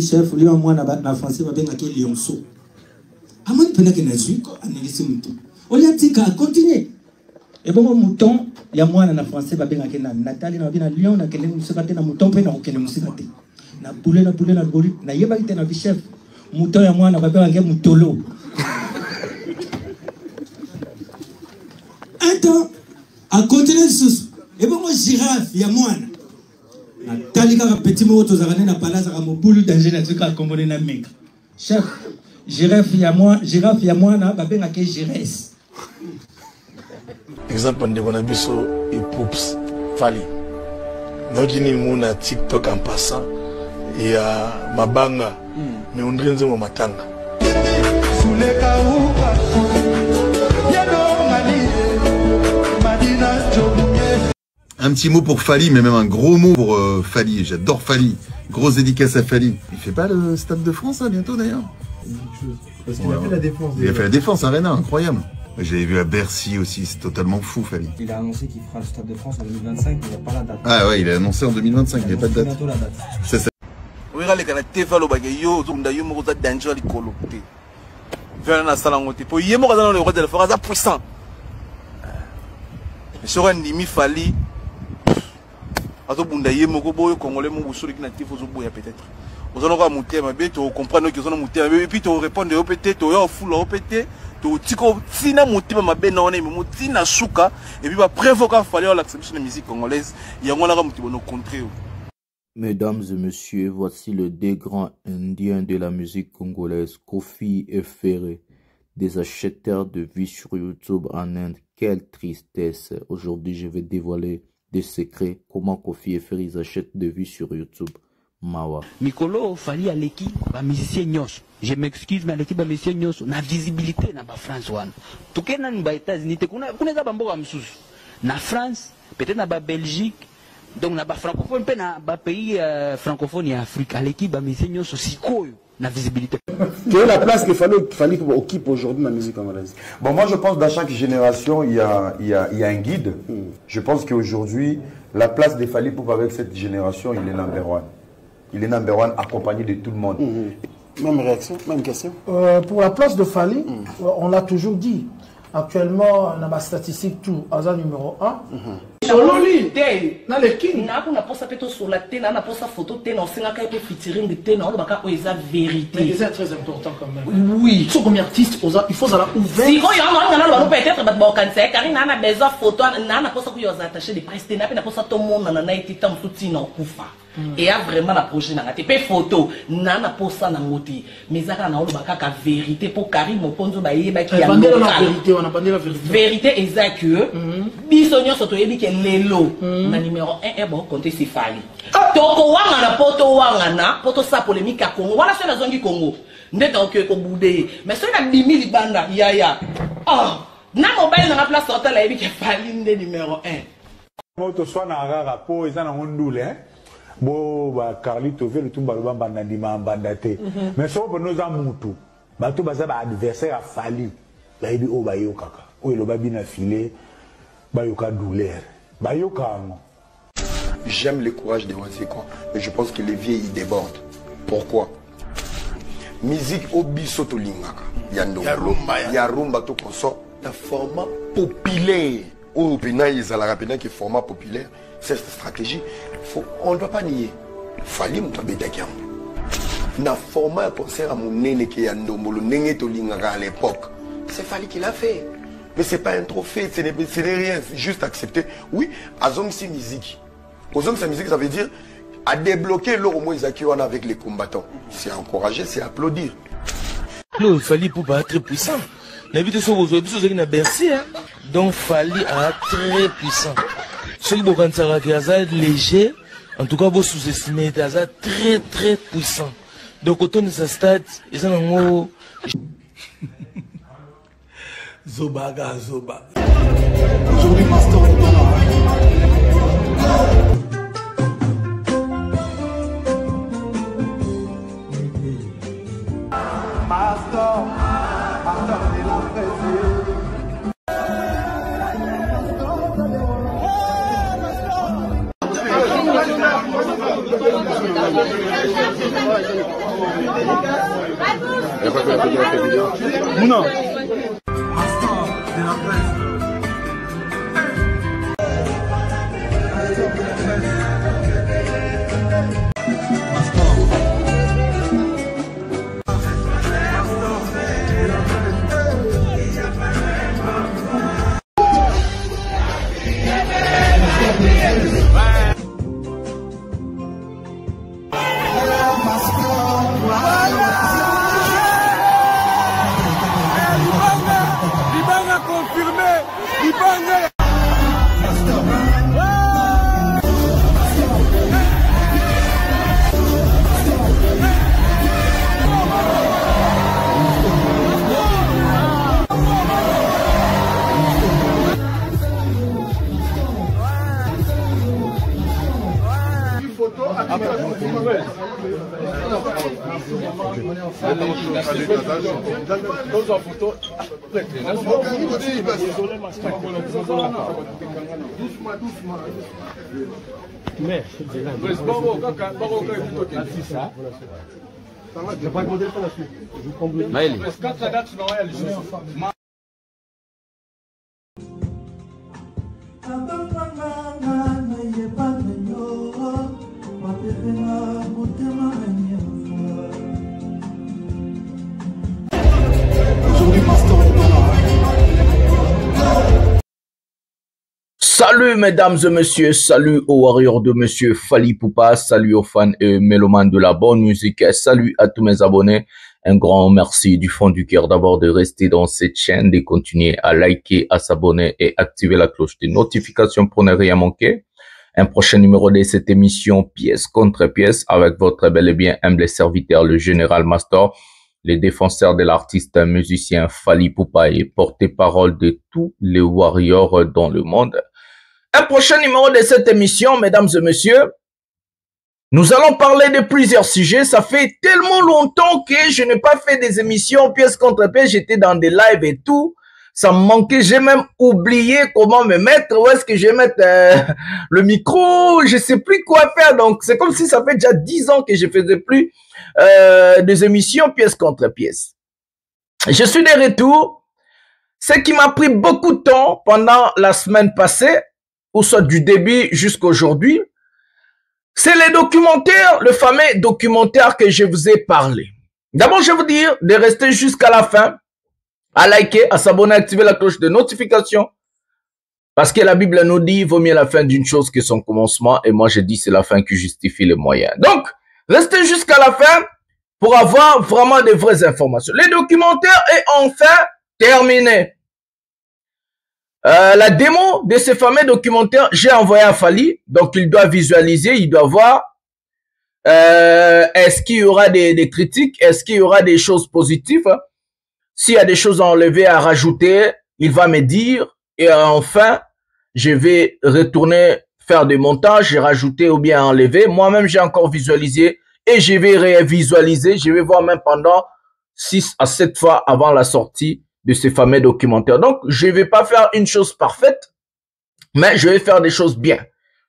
chef, lui en moi, na français, va bien acquérir Lyonceau. À moi, il peut y avoir un mouton. On lui a dit qu'à continuer. Et bon, mouton, il y a moi, na français, va bien acquérir Nathalie, na bien Lyon, na quel moussakate, na mouton, na aucun moussakate. Na poulet, na goli, na yeba ite na chef. Mouton, il y a moi, na va bien acquérir moutolo. Un temps, à continuer sous. Et bon, moi, girafe, il y a moi. Talika petit mot aux arènes à Palaz à Moboulou d'ingénieur à Comboné na mec. Chef, girafe il y a moi na babé na ke giresse. Exemple on devant biso et poups Fally. Nokini muna TikTok en passant et à Mabanga mais on dirait nzemo matanga. Un petit mot pour Fally, mais même un gros mot pour Fally. J'adore Fally. Grosse dédicace à Fally. Il fait pas le Stade de France là, bientôt d'ailleurs. Parce qu'il a fait la défense. Il a fait la défense Arena, incroyable. J'avais vu à Bercy aussi, c'est totalement fou Fally. Il a annoncé qu'il fera le Stade de France en 2025, mais il n'y a pas la date. Ah ouais, il a annoncé en 2025, il n'y a pas de date. Bientôt la date. C'est ça. Oui, les gars, t'es fait le bagage, yo, zunda yo, mo za danger ali kolopte. Viens na sala ngote. Po yemo kaza le roi de la forêt, ça puissant. Mais sur un demi Fally. Azo bunda yemo ko boyo congolais mo busuri ki natif ozo boya peut-être. Ozo no ka mutema be to comprendre que ozo no mutema be et puis to répondre peut-être to yo fula peut-être to tiko tina mutema mabe na ona mo tina suka et puis va prévoquer Fally l'acceptation de musique congolaise yango na ka mutibo no contrer. Mesdames et messieurs, voici le deux grands indiens de la musique congolaise, Kofi et Ferré, des acheteurs de vues sur YouTube en Inde. Quelle tristesse! Aujourd'hui, je vais dévoiler des secrets, comment Kofi et Ferré achètent des vues sur YouTube. Mawa. Mikolo Fally aleki ba musicien nyos. Je m'excuse mais aleki ba musicien nyos na visibilité na ba France one. Tukena ni ba États-Unis te kuna za bamboka msusu. Na France, peut-être na ba Belgique. Donc na ba francophone pe na ba pays francophone en Afrique aleki ba musicien nyos sikoyo na visibilité. Quelle est la place que Fally occupe aujourd'hui dans la musique congolaise? Bon, moi je pense que dans chaque génération, il y a un guide. Je pense qu'aujourd'hui, la place de Fally Ipupa avec cette génération, il est number one. Il est number one accompagné de tout le monde. Même réaction, même question. Pour la place de Fally, on l'a toujours dit. Actuellement, on a ma statistique tout, hasard numéro 1. Sololi te na le king na kuna posa peto sur la te na posa photo te na singa ka pe featuring de te na baka ko eza vérité. Mais c'est très important quand même. Oui, so comme artiste il faut ça ouvert. Si ko yo na lo peut-être bat ba kanse car na na besoin photo na posa ko yo attaché de presse te na pe na posa to monde na itita msuti na kufa. Et a vraiment la projet na te pe photo na posa na ngoti. Mais zaka na lo baka ka vérité pour Karim Moponzo ba yeba ki ya vérité, on a pas dit la vérité. Vérité exact que bisonyo soto yebi ke lelo na numéro 1 est bon compter si Fally. Toko wanga na poto sa polémique à Congo. Voilà c'est la zone du Congo. Ndeta ko ko boudé. Mais c'est na 10 000 banda ya. Ah, na mobile na place hôtel yebi ke Fally ndé numéro 1. Moto soit na rara po eza na ondule bo ba Carlito ve le tumba lo banda ndima bandate. Mais so po noza mutu. Bato baza ba adversaire à Fally. Ba yebi o ba yo kaka. O lo ba bina filé. Bayoka douleur. Bayoka. J'aime le courage de Wasekwa, mais je pense que les vieux ils débordent. Pourquoi? Musique obiso to lingaka. Ya rumba to koso. Un format populaire. Ou pena izala pena qui format populaire. Cette stratégie, on ne va pas nier. Fally mutabeta kiam. Na format concert à mon nene qui a ndomolo nenge to lingaka à l'époque. C'est Fally qui l'a fait. Mais ce n'est pas un trophée, ce n'est rien, c'est juste accepter. Oui, Azong c'est musique. Azong c'est musique, ça veut dire à débloquer l'eau au moins avec les combattants. C'est encourager, c'est applaudir. Non, Fally Ipupa très puissant. N'habitez sur vos autres qui n'a Bercy, donc Fally a très puissant. Ceux qui vont léger, en tout cas vous sous-estimez, très très puissant. Donc autant de sa stade, ils ont un mot. Zoba. Aujourd'hui, Master de la Salut mesdames et messieurs, salut aux warriors de monsieur Fally Ipupa, salut aux fans et mélomanes de la bonne musique, salut à tous mes abonnés. Un grand merci du fond du cœur d'abord de rester dans cette chaîne, de continuer à liker, à s'abonner et activer la cloche de notification pour ne rien manquer. Un prochain numéro de cette émission pièce contre pièce avec votre bel et bien humble serviteur, le Général Master, le défenseur de l'artiste musicien Fally Ipupa et porte-parole de tous les warriors dans le monde. Un prochain numéro de cette émission, mesdames et messieurs, nous allons parler de plusieurs sujets. Ça fait tellement longtemps que je n'ai pas fait des émissions pièce contre pièce. J'étais dans des lives et tout. Ça me manquait. J'ai même oublié comment me mettre. Où est-ce que je vais mettre le micro? Je sais plus quoi faire. Donc, c'est comme si ça fait déjà 10 ans que je faisais plus des émissions pièce contre pièce. Je suis de retour. Ce qui m'a pris beaucoup de temps pendant la semaine passée, ou soit du début jusqu'à aujourd'hui, c'est les documentaires, le fameux documentaire que je vous ai parlé. D'abord, je vais vous dire de rester jusqu'à la fin, à liker, à s'abonner, à activer la cloche de notification, parce que la Bible nous dit, vaut mieux la fin d'une chose que son commencement, et moi je dis c'est la fin qui justifie les moyens. Donc, restez jusqu'à la fin pour avoir vraiment de vraies informations. Les documentaires est enfin terminé. La démo de ce fameux documentaire, j'ai envoyé à Fally, donc il doit visualiser, il doit voir est-ce qu'il y aura des critiques, est-ce qu'il y aura des choses positives, s'il y a des choses à enlever, à rajouter, il va me dire, et enfin, je vais retourner faire des montages, rajouter ou bien enlever. Moi-même, j'ai encore visualisé et je vais révisualiser, je vais voir même pendant 6 à 7 fois avant la sortie de ces fameux documentaires. Donc, je ne vais pas faire une chose parfaite, mais je vais faire des choses bien.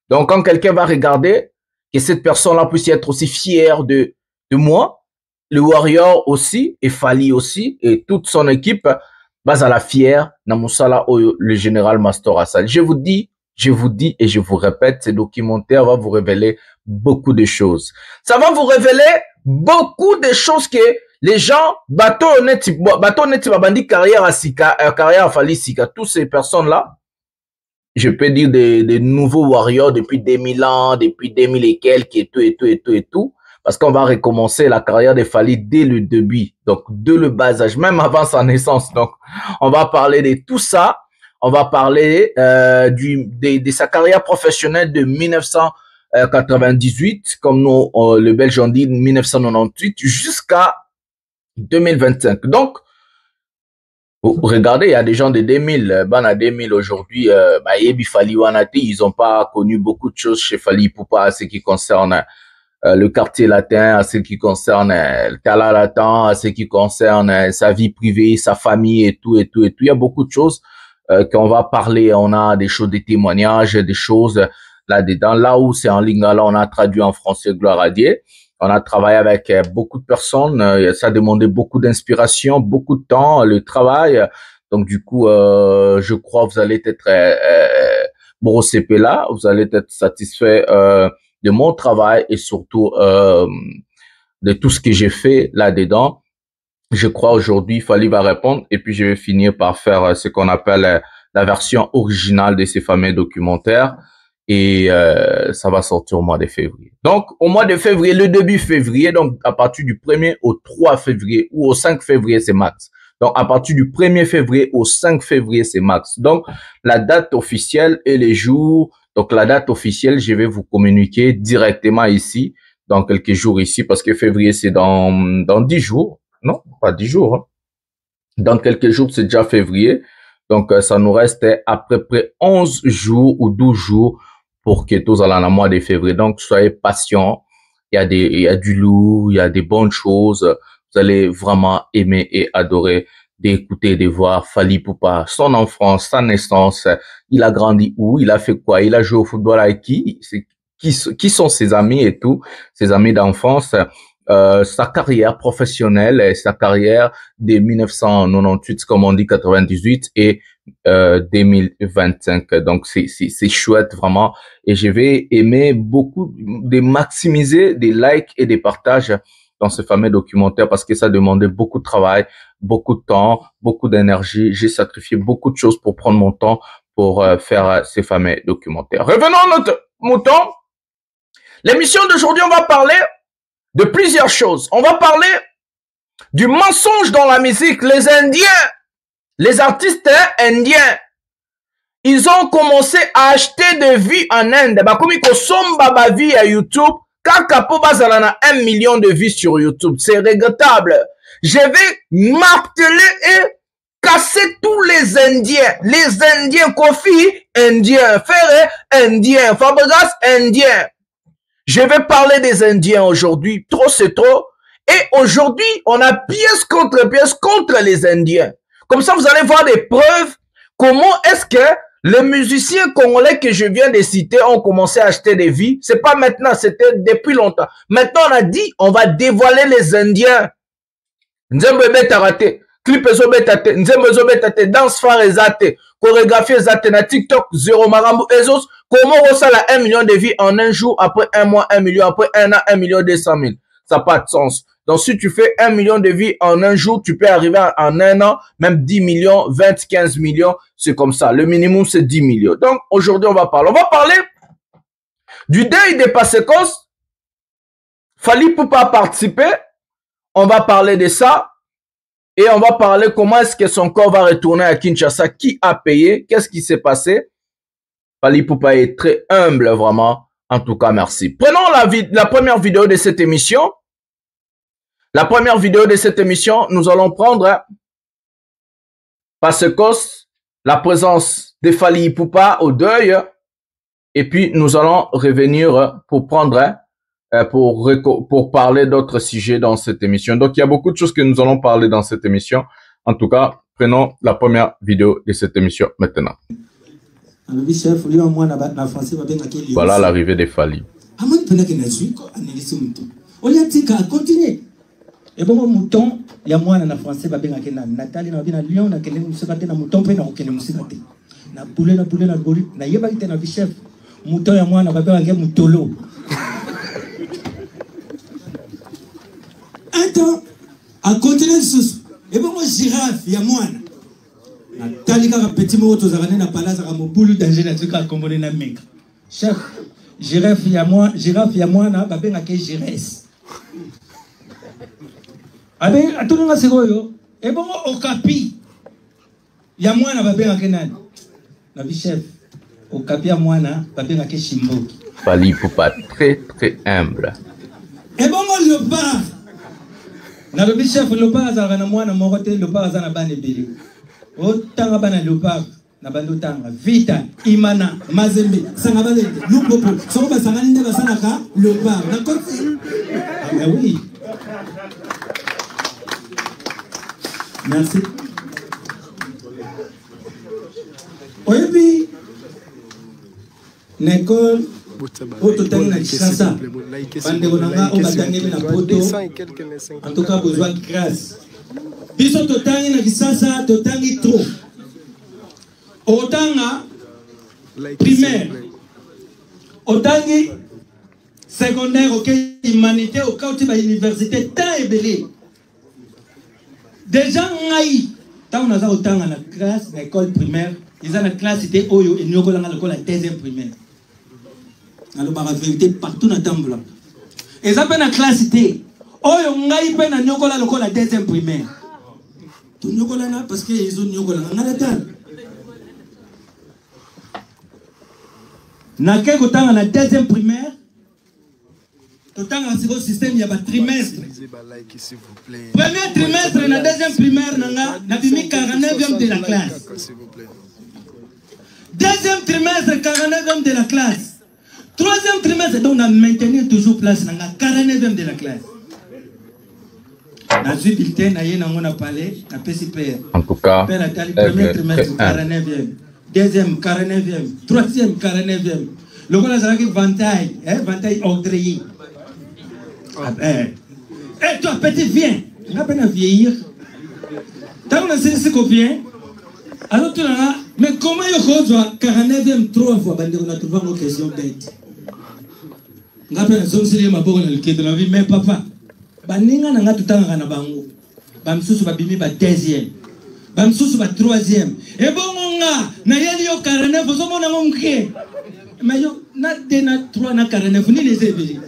Donc, quand quelqu'un va regarder, que cette personne-là puisse être aussi fière de moi, le Warrior aussi, et Fally aussi, et toute son équipe, bas à la fière, Namusala, le Général Master Assal. Je vous dis et je vous répète, ce documentaire va vous révéler beaucoup de choses. Ça va vous révéler beaucoup de choses que les gens, bateau net, babandi carrière à Sika, carrière à Fally Sika, toutes ces personnes-là, je peux dire des nouveaux warriors depuis 2000 ans, depuis 2000 et quelques, et tout, parce qu'on va recommencer la carrière de Fally dès le début, donc dès le bas âge, même avant sa naissance. Donc, on va parler de tout ça, on va parler de sa carrière professionnelle de 1998, comme nous, le Belge on dit 1998, jusqu'à 2025. Donc, regardez, il y a des gens de 2000, à 2000 aujourd'hui, ils n'ont pas connu beaucoup de choses chez Fally Ipupa à ce qui concerne le quartier latin, à ce qui concerne le Tala latin, à ce qui concerne sa vie privée, sa famille et tout. Il y a beaucoup de choses qu'on va parler. On a des choses, des témoignages, des choses là-dedans. Là où c'est en lingala, on a traduit en français, gloire à Dieu. On a travaillé avec beaucoup de personnes. Ça demandait beaucoup d'inspiration, beaucoup de temps, le travail. Donc, du coup, je crois que vous allez être brossé là. Vous allez être satisfait de mon travail et surtout de tout ce que j'ai fait là-dedans. Je crois aujourd'hui, Fally va répondre et puis je vais finir par faire ce qu'on appelle la version originale de ces fameux documentaires. Et ça va sortir au mois de février. Donc, au mois de février, le début février, donc à partir du 1er au 3 février ou au 5 février, c'est max. Donc, à partir du 1er février au 5 février, c'est max. Donc, la date officielle et les jours. Donc, la date officielle, je vais vous communiquer directement ici, dans quelques jours ici, parce que février, c'est dans 10 jours. Non, pas 10 jours. Hein. Dans quelques jours, c'est déjà février. Donc, ça nous reste à peu près 11 jours ou 12 jours pour que tous allons à mois de février. Donc, soyez patients. Il y a du lourd, il y a des bonnes choses. Vous allez vraiment aimer et adorer d'écouter, de voir Fally Ipupa, son enfance, sa naissance. Il a grandi où? Il a fait quoi? Il a joué au football avec qui? Qui sont ses amis et tout? Ses amis d'enfance. Sa carrière professionnelle et sa carrière de 1998, comme on dit, 98 et 2025. Donc, c'est chouette vraiment. Et je vais aimer beaucoup de maximiser des likes et des partages dans ce fameux documentaire parce que ça demandait beaucoup de travail, beaucoup de temps, beaucoup d'énergie. J'ai sacrifié beaucoup de choses pour prendre mon temps pour faire ces fameux documentaires. Revenons à notre mouton. L'émission d'aujourd'hui, on va parler de plusieurs choses. On va parler du mensonge dans la musique. Les Indiens, les artistes indiens, ils ont commencé à acheter des vues en Inde. Comme ils consomment ma vie à YouTube, Kakapo bazalana 1 million de vues sur YouTube. C'est regrettable. Je vais marteler et casser tous les Indiens. Les Indiens, Kofi, Indien, Ferré, Indien, Fabregas, Indien. Je vais parler des Indiens aujourd'hui. Trop, c'est trop. Et aujourd'hui, on a pièce contre les Indiens. Comme ça, vous allez voir des preuves. Comment est-ce que les musiciens congolais que je viens de citer ont commencé à acheter des vies? C'est pas maintenant, c'était depuis longtemps. Maintenant, on a dit, on va dévoiler les Indiens. Nzembe beta raté. Clip ezo beta te. Nzembe ezo beta te. Danse phare ezate. Chorégraphie ezate na TikTok. Zéro marambo ezos. Comment on sait 1 million de vies en un jour, après un mois, 1 million, après un an, 1 million 200 000. Ça n'a pas de sens. Donc, si tu fais 1 million de vies en un jour, tu peux arriver en un an, même 10 millions, 20, 15 millions. C'est comme ça. Le minimum, c'est 10 millions. Donc, aujourd'hui, on va parler. On va parler du deuil des Pasekos. Fally Ipupa participer. On va parler de ça. Et on va parler comment est-ce que son corps va retourner à Kinshasa. Qui a payé? Qu'est-ce qui s'est passé? Fally Ipupa est très humble, vraiment. En tout cas, merci. Prenons la première vidéo de cette émission. La première vidéo de cette émission, nous allons prendre Pasekos, la présence de Fally Ipupa au deuil. Et puis, nous allons revenir pour prendre, pour parler d'autres sujets dans cette émission. Donc, il y a beaucoup de choses que nous allons parler dans cette émission. En tout cas, prenons la première vidéo de cette émission maintenant. Voilà l'arrivée de Fally. Et bon, mouton, il y a moi en français, Nathalie, na Lyon, na kele musikate na mouton pe na okene musikate. Na boule na yeba ite na chef. Mouton ya moi na babengake mutolo. Attends, à continuer sous. Et bon, moi girafe ya moi. Nathalie ka petit mot to zakane na palaza ka mobulu danger na tuka komone na meka. Chef, girafe ya moi na babengake giresse. Abe atunga segoyo ebongo okapi ya mwana babenga kenani na chef okapi ya mwana babenga ke Shimboki. Fally Ipupa très humble. Ebongo Léopard na le chef Léopard za na mwana moko te Léopard za na bane bele otanga bana Léopard na bando tanga Vita Imana Mazembe sanga bale Lumpopo soko basanga nde basana ka Léopard na koti. Ah oui. Merci. Oui, puis, L'école, au total, na Kinshasa. Bandeko nanga, on va tanguer na poto. En tout cas, besoin de grâce. Biso totangi na Kinshasa, totangi trop. Otanga primaire. Otangi secondaire, ok, humanité, au cas où tu vas à l'université, tant et belé. Déjà, tant on a autant la classe, l'école primaire, ils ont la classe, c'était Oyo, et nous avons la deuxième primaire. Alors, la vérité, partout dans le temps blanc. Ils ont la classe, c'était Oyo, nous avons la deuxième primaire. Tout nous avons parce qu'ils ont la la deuxième primaire, autant dans ce système, il y a un trimestre. Premier trimestre, la deuxième primaire, on a mis 49e de la classe. Deuxième trimestre, 49e de la classe. Troisième trimestre, donc on a maintenu toujours place, on a 49e de la classe. Dans ce bulletin, on a parlé, on a PCPR. En tout cas, premier trimestre, 49e. Deuxième, 49e. Troisième, 49e. Le gars, c'est un ventaille, ventaille Audrey. Eh, toi, petit, viens. On n'a pas à vieillir. Tant qu'on a ce qu'on vient, alors tu l'as, mais comment il y a 49e 3 fois, on a trouvé une question bête. On n'a pas à sortir ma bonne le de la vie, mais papa, Baninga n'a tout le temps à Bango. Bamsous va bimi ba deuxième. Bamsous va troisième. Et bon, on a, n'a y'a yo 49, vous en avez manqué. Mais yo, n'a de na 3 na 49, ni les éveillés.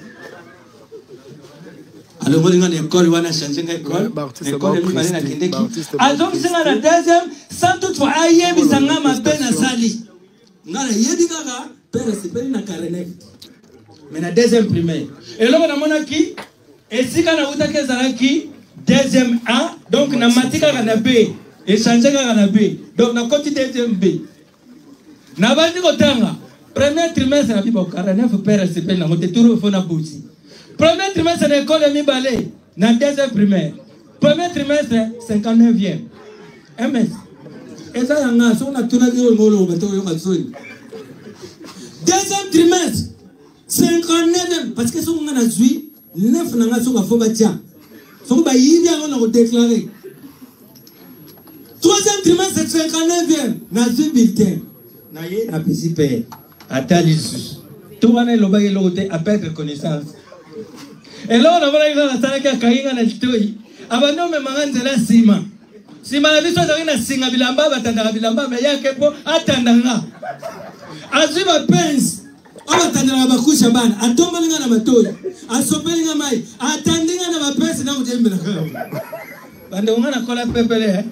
Alors, on a une école, on a changé d'école. L'école est allée à Kindeki. Alors, c'est la deuxième, sans toutefois, aïe, mais ça n'a pas peine à sali. N'a rien dit gaga, père, c'est pas une carnet. Mais la deuxième primaire. Et là, on a mon acquis. Et si on a eu Zaraki, deuxième A, donc on a matika à B. Et changé à B. Donc, on a continué deuxième B. N'a pas dit qu'au premier trimestre, on a dit que carnet, père, c'est pas une tout le fond à bouti. Premier trimestre, l'école est mis balai. Dans le deuxième primaire. Premier trimestre, 59e. MS. Et ça, on a tout à dit. Deuxième trimestre, 59e. Parce que si on a 8, 9 on a fait un on a déclaré. Troisième trimestre, 59e. On a fait bulletin. On a participé. À l'issue. Tout le monde a perdre connaissance. Et là, on a vu la salle qui a caillé dans le toit. Avant nous, on a dit la ciment. Si ma vie soit dans la singa bilamba, batanda bilamba, mais il y a quelque chose attendant. Azu va pince. On va attendre la couche à ban. A tomber dans la bataille. A soper dans la maille. A attendre dans la pince dans le djembe. Bande on a collé pepele.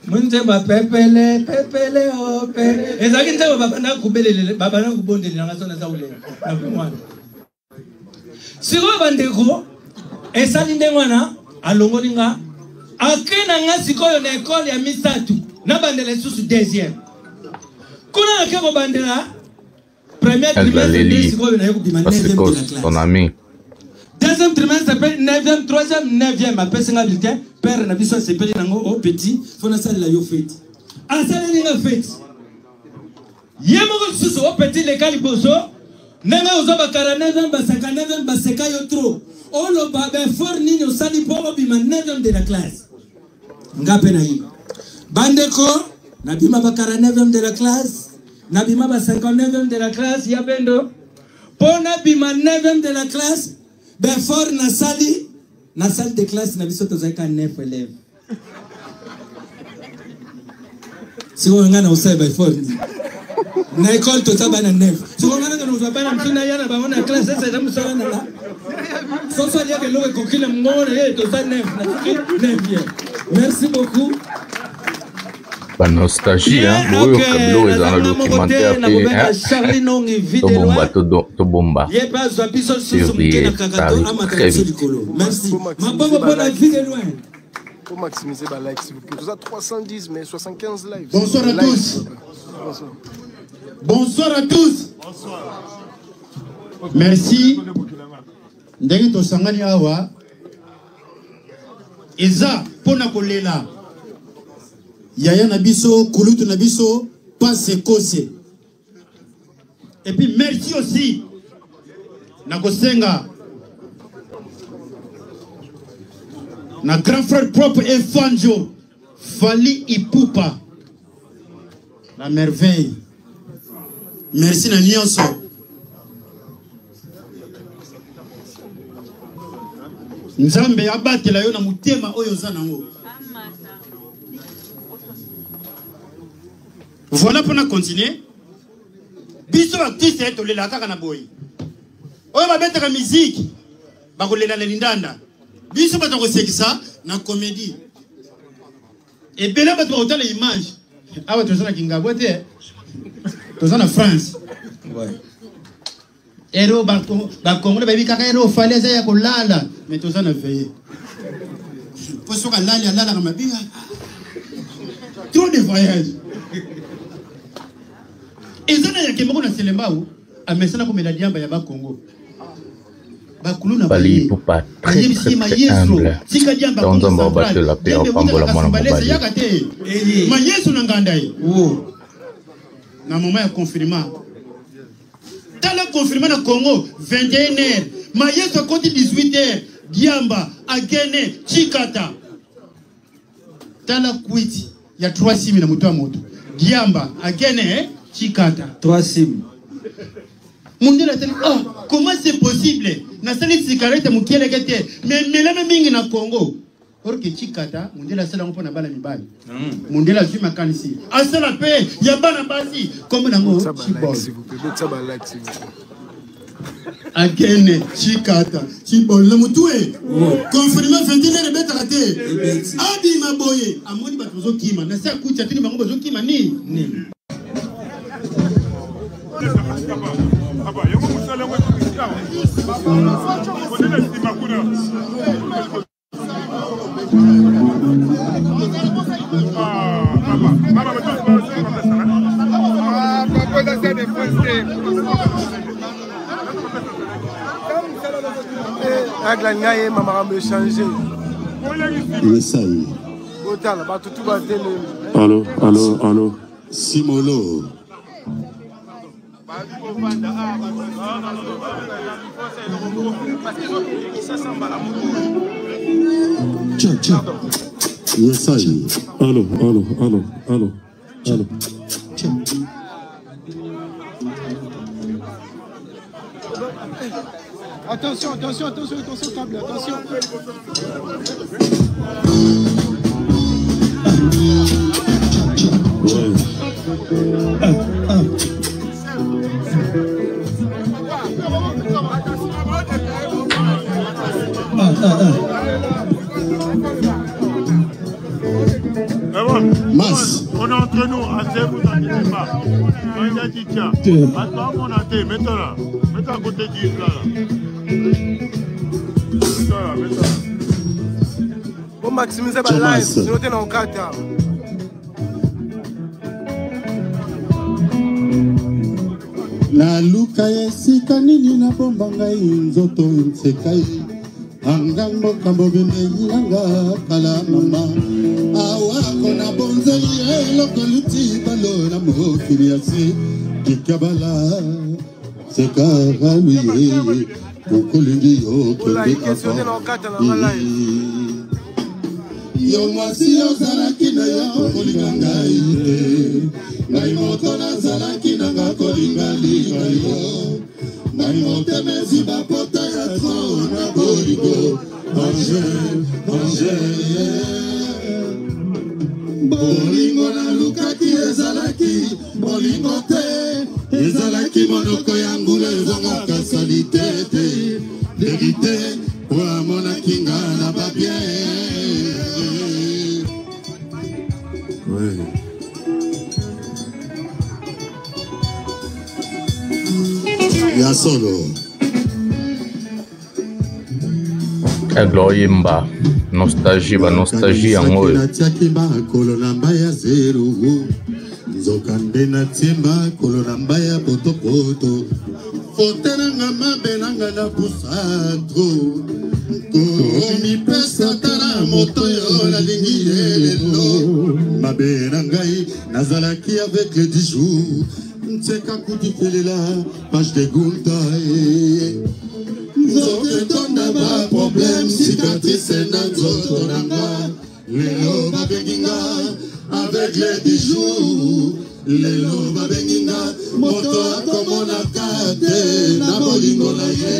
Munje ba pepele, pepele o pe. Ezaki nzaba babana kubelele, babana kubondeli na zona za ule. Na mwana. Si vous avez et ça dit wana alongolinga akena ngasi koyo na école ya misatu na bandela sous deuxième kuna akeko bandela premier trimestre koyo na yokubima 9e de la classe ton ami deuxième trimestre 9e troisième 9e après singa bulletin père na biso sepeli nango au petit fona sala la yo fête asala ninga fête yemo ko sous au petit les caliboso Nanga uzoba 49 ba 59 ba seka yo trop. Olo ba fort nini osali po obima 9e de la classe. Ngape na yi. Bandeko na bima ba 49 de la classe, na bima ba 59 de la classe ya bendo. Pona bima 9e de la classe, be fort na salle de classe na biso tozaka 9 élèves. Si on ngana usai ba fort. Na école tout ça ba na 9. Si on ngana nous va pas na mtuna yana ba on a classe ça c'est comme ça là. Faut soit dire que l'eau est coquille mort et tout ça 9. Merci beaucoup. La nostalgie, hein, oui, comme l'eau est dans le documentaire, Tobomba. Très vite. Merci. Ma bonne vie de loin. Pour maximiser ma live, s'il vous plaît. Vous avez 310, mais 75 lives. Bonsoir à tous. Bonsoir à tous. Merci. Ndenge to sangani awa. Eza pona kolela. Yaya Nabiso, Kulutu Nabiso, passe kose. Et puis merci aussi Nagosenga na grand frère propre et Fanjo Fali Ipupa la merveille. Merci na nyonso. Nzambe abatela yo na mutema oyo za nango. Voilà pour nous continuer. Biso artiste est tolela kaka na boy. Oyo babeta ka musique bakolela na lindanda. Biso bato ko sekisa na comédie. Et bela bato ko tala image. Awa tozana kingabo te. Tozana France. Ouais. Ero ba Congo ba bika ka ero fale za ya kolala. Mais tozana veiller. Poso ka lala kama biga. Trop de voyages. Ezana ya kemoko na Selembao amesana ko meladi yamba ya ba Congo. Ba kuluna ba Fali Ipupa très humble. Dans un baba de la paix au Pambola mwana mobali. Ma Yesu na nganda yi. Na moment ya confirmation. Tala confirmation na Congo 21h. Ma Yesu côté 18h. Diamba Agene Chikata. Tala kwiti ya 3 simi na mutu wa moto. Diamba Agene Chikata. 3 sim. Mundela tani comment c'est possible? Na sali cigarette mukiele kete mais melame mingi na Congo. Or que Chikata mundela sala ngopona bala mibali. Mundela zuma kanisi. Asala pe ya bana basi comme nango Chibol. Agene Chikata Chibol le mutue. Confirmé 21 de beta kate. Abi maboye amoni batozo kima na sa kucha tini bango bazo kima ni. Allô, allô, allô. Simolo. Tiens, tiens. Yes, I. Allô, allô, allô, allô, allô. Tiens. Attention, attention, attention, attention, table, attention. Mas. On est entre nous, à ce vous n'en pas. On a dit tiens. Attends, on a été, mets-toi là. Mets-toi à côté du là. Mets-toi là, mets-toi là. Pour maximiser la live, c'est noté dans le cadre. Na luka esika nini na bomba ngai nzoto nsekai angango kambo bimenyanga kala mama awako na bonzeli eloko luti balo na mokili yasi kikabala sekara luye kokolingi yo kende yo mwasi ozalaki na yo kolinga ngai te ngai moto nazalaki na nga kolinga linga yo ngai motemezi bapota ya tro na bolingo Angel, Angel bolingo nalukaki ezalaki bolingo te ezalaki monoko ya ngula ezongaka salite te verite po amonaki nga na babie. Ya solo. Gloimba, nostalgie, ba nostalgie en oyo. Natiakimba kolonamba ya zero. Nzokande natimba kolonamba ya poto poto. Fotenanga mabelanga na pusatro. Komi pesa tara moto yo la lingi lelo. Mabenangai nazalaki avec les 10 jours. Nseka kutifelela page de gunta Nzoke tonda ba problème cicatrice na nzoto nanga Lelo babenginga avec les bijoux Lelo babenginga moto akomona kate na bolingo na ye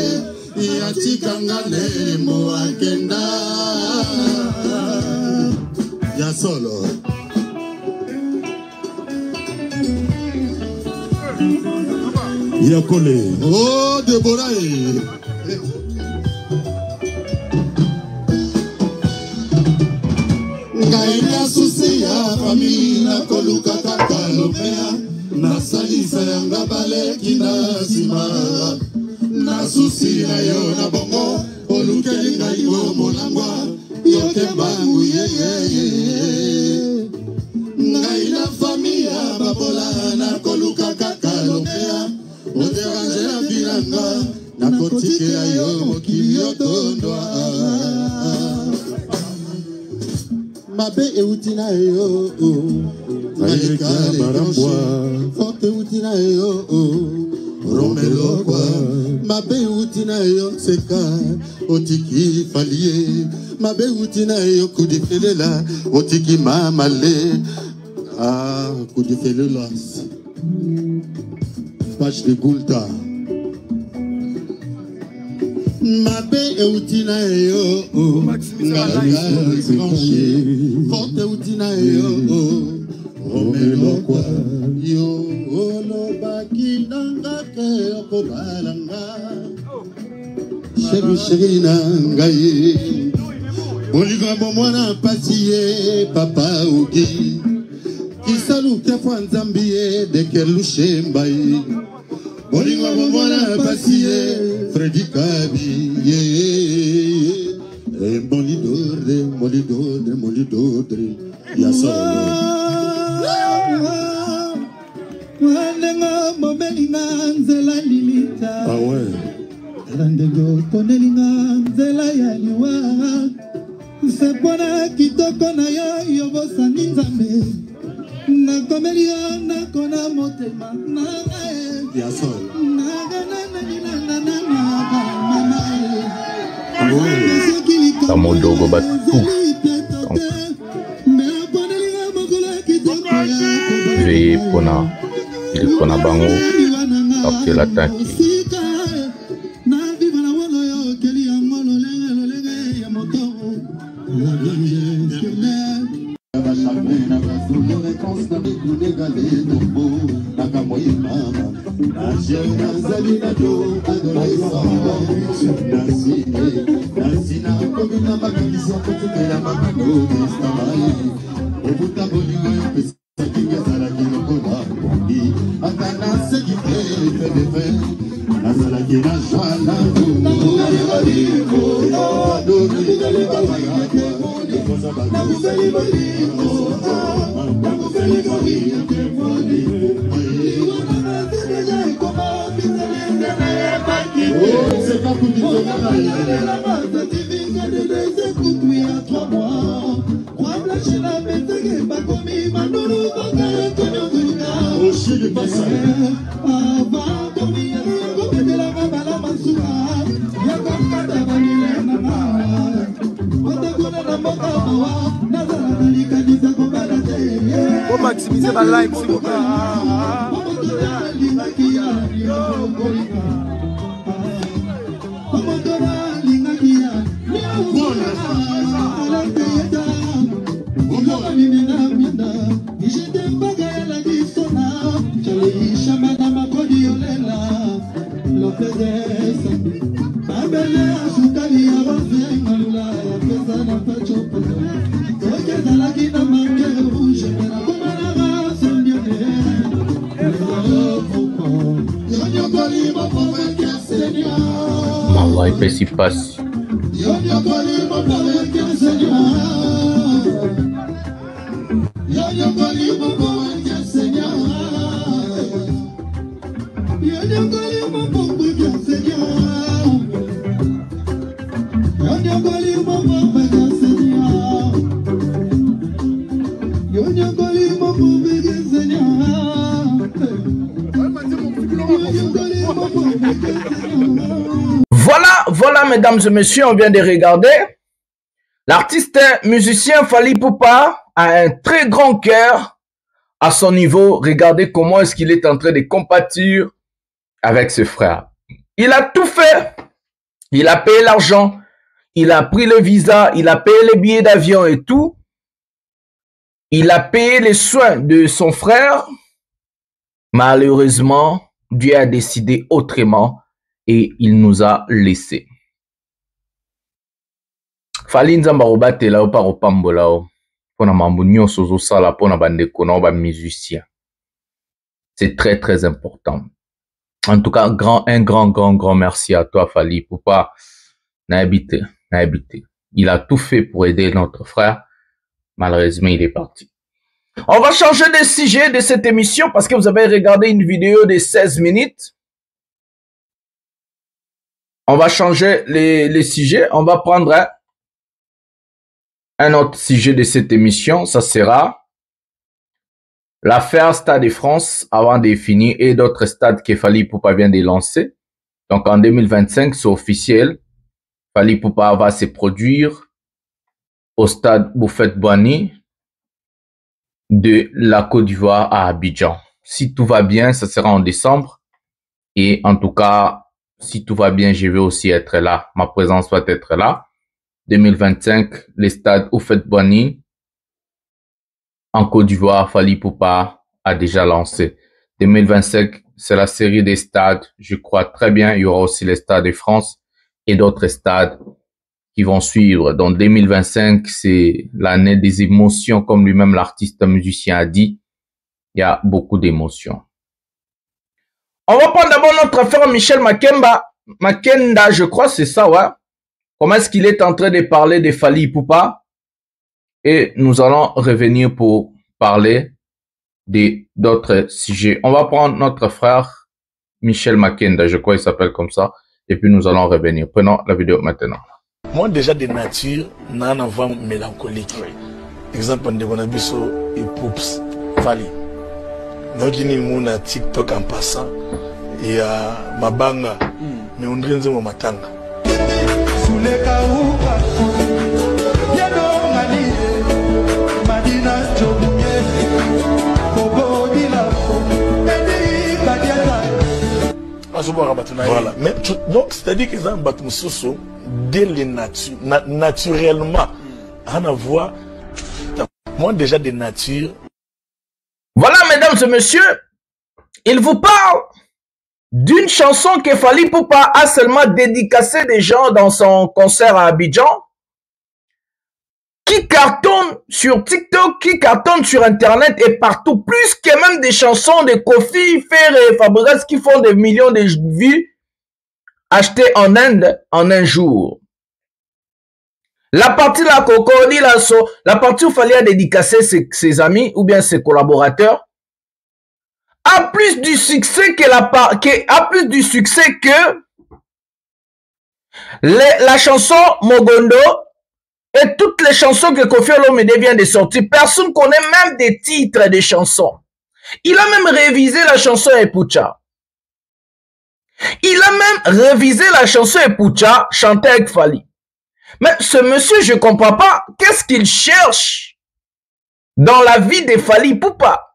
Yatikanga nemo akenda Ya solo Yakole Oh Deborah Ngaina susi ya famila koluka kakalomea Nasalisa yanga baleki nazima Nasusi na yo na bongo Olukeli ngai wo molangwa Yoke bangu Ngaina familia babola na koluka kakalomea Oderange ya bilanga na kotike ya yo mokili otondwa Mabe eutina yo Mayeka marambwa Forte eutina yo Romelo kwa Mabe eutina yo nseka Otiki falie Mabe eutina yo kudifelela Otiki mamale Ah kudifelela Page de Gulta Mabe eutina yo Ngala tranché Forte eutina yo Romelo kwa Yo olo baki nanga ke okobalanga Chéri nanga ye Oligambo mwana pasiye Papa ugi Kisalu kefwa nzambie Deke lushe mbaye Oligambo mwana pasiye Freddy Kabi Molidore Ya solo Wanenga mobelinga nzela lilita Ah ouais Randego tonelinga nzela ya liwa Sepona kitoko na yo yobosani nzambe Nakomeli yo nakona motema Ya solo Kamodogo Batou. Veillez Pona Bango, après l'attaque. Pour maximiser ma live, s'il vous plaît. Malai Pesipas. Voilà, mesdames et messieurs, on vient de regarder. L'artiste musicien Fally Ipupa a un très grand cœur à son niveau. Regardez comment est-ce qu'il est en train de compatir avec ses frères. Il a tout fait. Il a payé l'argent. Il a pris le visa. Il a payé les billets d'avion et tout. Il a payé les soins de son frère. Malheureusement, Dieu a décidé autrement et il nous a laissés. Fally nzamba robatela opa ropambola o pona mambo nyonso zosala pona bandeko na ba musicien. C'est très très important. En tout cas, un grand merci à toi Fally Ipupa. Na habité. Il a tout fait pour aider notre frère. Malheureusement, il est parti. On va changer de sujet de cette émission parce que vous avez regardé une vidéo de 16 minutes. On va changer les sujets. On va prendre un autre sujet de cette émission. Ça sera l'affaire Stade de France avant de finir et d'autres stades que Fally Ipupa vient de lancer. Donc en 2025, c'est officiel. Fally Ipupa va se produire au stade Houphouët-Boigny de la Côte d'Ivoire à Abidjan. Si tout va bien, ça sera en décembre. Et en tout cas, si tout va bien, je vais aussi être là. Ma présence va être là. 2025, le stade Houphouët-Boigny en Côte d'Ivoire, Fally Ipupa a déjà lancé. 2025, c'est la série des stades. Je crois très bien. Il y aura aussi les stades de France et d'autres stades qui vont suivre. Donc 2025, c'est l'année des émotions, comme lui-même l'artiste musicien a dit. Il y a beaucoup d'émotions. On va prendre d'abord notre frère Michel Makenda, je crois, c'est ça, ouais. Comment est-ce qu'il est en train de parler de Fally Ipupa? Et nous allons revenir pour parler d'autres sujets. On va prendre notre frère Michel Makenda, je crois qu'il s'appelle comme ça. Et puis nous allons revenir. Prenons la vidéo maintenant. Moi déjà de nature, n'a un vent mélancolique. Exemple, de Bonabiso et Poups, Fally. Donc il y a mon TikTok en passant et à Mabanga, mais on dirait mon matanga. Voilà. Mais donc c'est-à-dire que dans Batmusoso, dès les natures, naturellement, on a voix. Moi déjà de nature. Voilà, mesdames et messieurs, il vous parle d'une chanson que Fally Ipupa a seulement dédicacé des gens dans son concert à Abidjan, qui cartonne sur TikTok, qui cartonne sur Internet et partout, plus que même des chansons de Kofi, Ferre et Fabregas qui font des millions de vues achetées en Inde en un jour. La partie la Cocody, la partie où Fally a dédicacé ses amis ou bien ses collaborateurs a plus du succès que la chanson Mogondo et toutes les chansons que Koffi Olomide vient de sortir. Personne connaît même des titres des chansons. Il a même révisé la chanson Epucha. Il a même révisé la chanson Epucha chantée avec Fally. Mais ce monsieur, je ne comprends pas. Qu'est-ce qu'il cherche dans la vie de Fally Ipupa?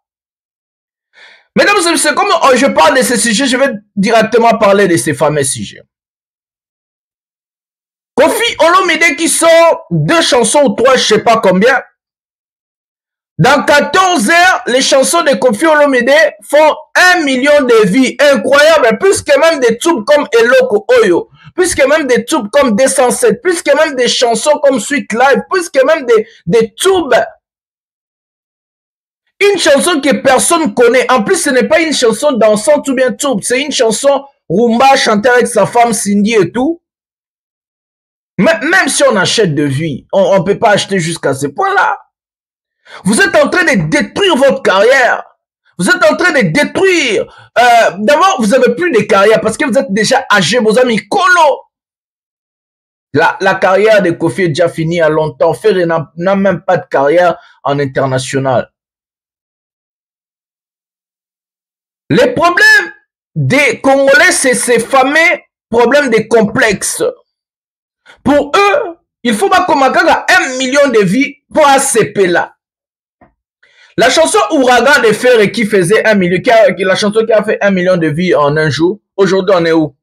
Mesdames et messieurs, comme je parle de ces sujets, je vais directement parler de ces fameux sujets. Koffi Olomide qui sort 2 chansons ou 3, je ne sais pas combien. Dans 14 heures, les chansons de Koffi Olomide font 1 million de vues. Incroyable. Plus que même des tubes comme Eloko Oyo. Plus que même des tubes comme 207. Plus que même des chansons comme Sweet Life. Plus que même des tubes. Une chanson que personne connaît. En plus, ce n'est pas une chanson dansante ou bien tube. C'est une chanson rumba chantée avec sa femme Cindy et tout. Mais même si on achète de vues, on ne peut pas acheter jusqu'à ce point-là. Vous êtes en train de détruire votre carrière. Vous êtes en train de détruire. D'abord, vous n'avez plus de carrière parce que vous êtes déjà âgé, vos amis. Colo. La carrière de Koffi est déjà finie à longtemps. Ferre n'a même pas de carrière en international. Les problèmes des Congolais, c'est ces fameux problèmes de complexes. Pour eux, il faut pas qu'on à 1 million de vies pour ACP là. La chanson Ouragan de Fer qui faisait 1 million, la chanson qui a fait 1 million de vies en un jour, aujourd'hui on est où?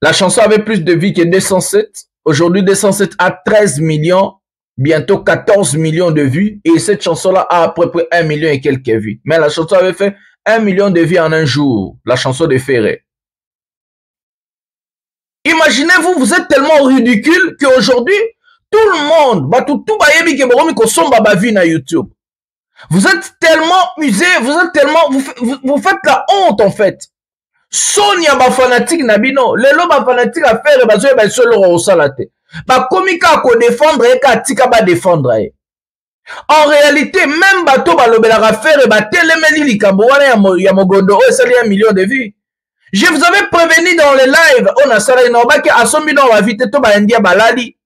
La chanson avait plus de vies que 207. Aujourd'hui 207 a 13 millions, bientôt 14 millions de vues. Et cette chanson-là a à peu près 1 million et quelques vues. Mais la chanson avait fait 1 million de vues en un jour. La chanson de Ferré. Imaginez-vous, vous êtes tellement ridicule qu'aujourd'hui, tout le monde, YouTube. Vous êtes tellement usé, vous êtes tellement, vous faites la honte en fait. Sonia ba fanatique nabino, lelo ba fanatique à faire bazoe ba solo ro salate. Ba komika ko défendre et ka tika ba défendre. En réalité, même bato ba lobela faire ba telemeli likambo wana ya mogondo o sali 1 million de vues. Je vous avais prévenu dans les lives, on a sala inoba ke asombi no ba vite to ba ndia balali.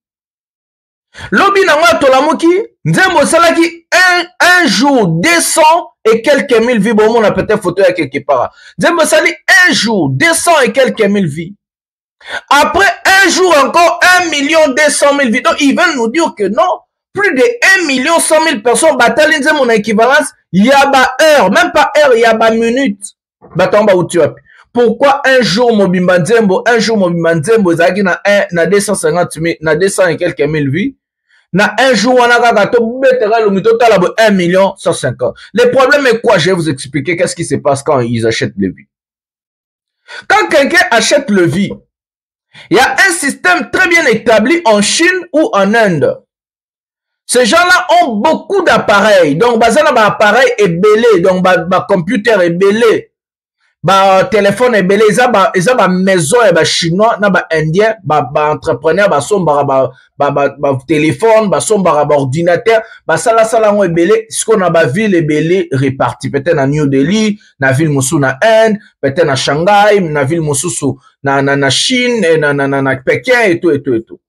Lobi na ngwa tolamuki, nzembo salaki un jour 200 et quelques mille vies. Bon, on a peut-être photo à quelque part. Nzembo sali un jour 200 et quelques mille vies. Après un jour encore 1 million 200 000 vies. Donc ils veulent nous dire que non, plus de 1 million 100 000 personnes bataillent mon équivalence. Il y a pas heure, même pas heure, il y a pas minute. Batamba ou tu as. Pourquoi un jour Mobimba Nzembo, un jour Mobimba Nzembo, zaki na 250 000, na 200 et quelques mille vies. Na un jour, on a 1 million 150. Le problème est quoi? Je vais vous expliquer qu'est-ce qui se passe quand ils achètent le vie. Quand quelqu'un achète le vie, il y a un système très bien établi en Chine ou en Inde. Ces gens-là ont beaucoup d'appareils. Donc, un appareil est belé. Donc, computer est belé. Téléphone est belé. Ils ont maison et chinois, indien, entrepreneur, téléphone, ordinateur, sala est belé. Ce qu'on a ville est belé réparti. Peut-être à New Delhi, na ville Moussou na Inde, peut-être à Shanghai, na ville Moussou na Chine, na Pékin et tout.